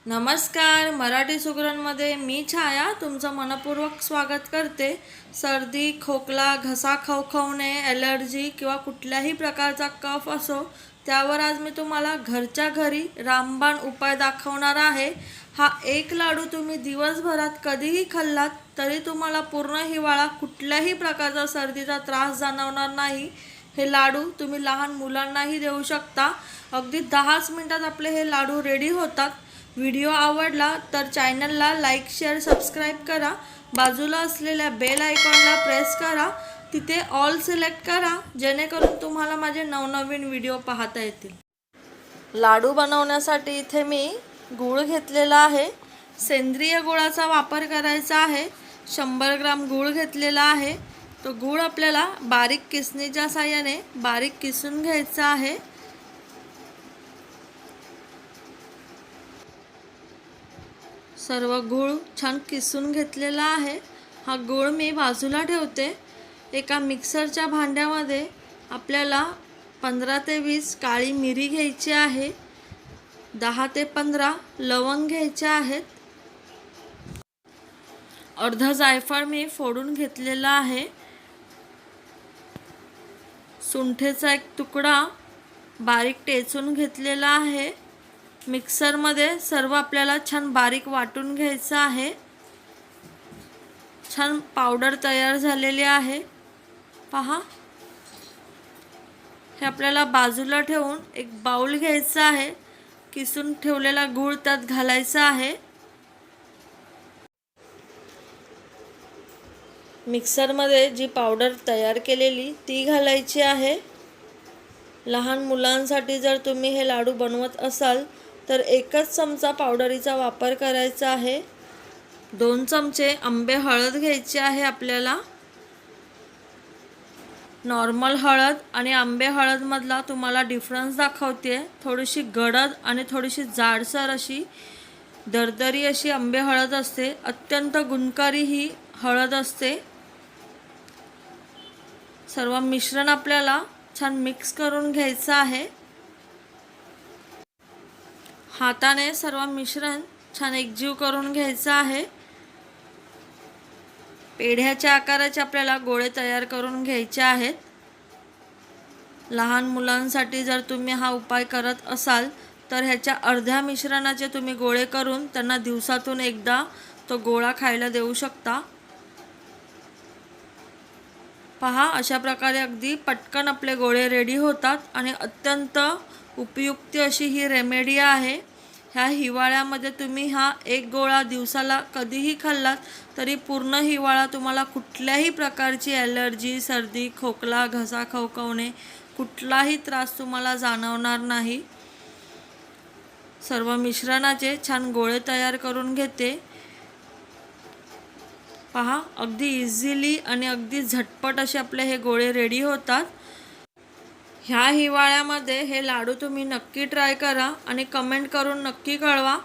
नमस्कार. मराठी सुगरणमध्ये मी छाया तुमचं मनपूर्वक स्वागत करते. सर्दी, खोकला, घसा खवखवणे, ॲलर्जी किंवा कुठल्याही प्रकारचा कफ असो, त्यावर आज मी तुम्हाला घरच्या घरी रामबाण उपाय दाखवणार आहे. हा एक लाडू तुम्ही दिवसभरात कधीही खाल्लात तरी तुम्हाला पूर्ण हिवाळा कुठल्याही प्रकारचा सर्दीचा त्रास जाणवणार नाही. हे लाडू तुम्ही लहान मुलांनाही देऊ शकता. अगदी 10च मिनिटात आपले हे लाडू रेडी होतात. व्हिडिओ आवडला तर चॅनलला लाईक, शेअर, सबस्क्राईब करा. बाजूला असलेल्या बेल आयकॉनला प्रेस करा. तिथे ऑल सिलेक्ट करा जेणेकरून तुम्हाला माझे नवनवीन व्हिडिओ पाहता येतील. लाडू बनवण्यासाठी इथे मी गूळ घेतलेला आहे. सेंद्रिय गुळाचा वापर करायचा आहे. 100 ग्राम गूळ घेतलेला आहे. तो गूळ आपल्याला बारीक किसणीच्या साहाय्याने बारीक किसून घ्यायचा आहे. सर्व गूळ छान किसून घेतलेला आहे. हा गूळ मी बाजूला ठेवते. एका मिक्सरच्या भांड्यामध्ये आपल्याला 15 ते 20 काळी मिरी घ्यायची आहे. 10 ते 15 लवंग घ्यायचे आहेत. अर्धा जायफळ मी फोडून घेतलेला आहे. सुंठेचा एक तुकडा बारीक टेचून घेतलेला आहे. मिक्सरमध्ये सर्व आपल्याला छान बारीक वाटून घ्यायचं आहे. छान पावडर तयार झालेली आहे. पहा, हे आपल्याला बाजूला ठेवून एक बाउल घ्यायचा आहे. किसून ठेवलेला गूळ त्यात घालायचा आहे. मिक्सरमध्ये जी पावडर तयार केलेली ती घालायची आहे. लहान मुलांसाठी जर तुम्ही हे लाडू बनवत असाल तर 1च चमचा पावडरीचा वापर करायचा आहे. 2 चमचे आंबे हळद घ्यायची आहे आपल्याला. नॉर्मल हळद आणि आंबे हळदमधला तुम्हाला डिफरन्स दाखवते. थोडीशी गडद आणि थोडीशी जाडसर अशी दरदरी अशी आंबे हळद असते. अत्यंत गुणकारी ही हळद असते. सर्व मिश्रण आपल्याला छान मिक्स करून घ्यायचं आहे. हाताने सर्व मिश्रण छान एकजीव करून घ्यायचं आहे. पेढ्याच्या आकाराचे आपल्याला गोळे तयार करून घ्यायचे आहेत. लहान मुलांसाठी जर तुम्ही हा उपाय करत असाल तर ह्याच्या अर्ध्या मिश्रणाचे तुम्ही गोळे करून त्यांना दिवसातून एकदा तो गोळा खायला देऊ शकता. पहा, अशा प्रकारे अगदी पटकन आपले गोळे रेडी होतात आणि अत्यंत उपयुक्त अशी ही रेमेडी आहे. ह्या हिवाळ्यामध्ये तुम्ही हा एक गोळा दिवसाला कधीही खाल्लात तरी पूर्ण हिवाळा तुम्हाला कुठल्याही प्रकारची ॲलर्जी, सर्दी, खोकला, घसा खवखवणे कुठलाही त्रास तुम्हाला जाणवणार नाही. सर्व मिश्रणाचे छान गोळे तयार करून घेते. पहा, अगदी इझिली आणि अगदी झटपट असे आपले हे गोळे रेडी होतात. ह्या हिवाळ्यामध्ये हे लाडू तुम्ही नक्की ट्राय करा आणि कमेंट करून नक्की कळवा.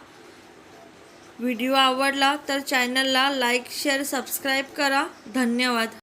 व्हिडिओ आवडला तर चॅनलला लाईक, शेअर, सबस्क्राईब करा. धन्यवाद.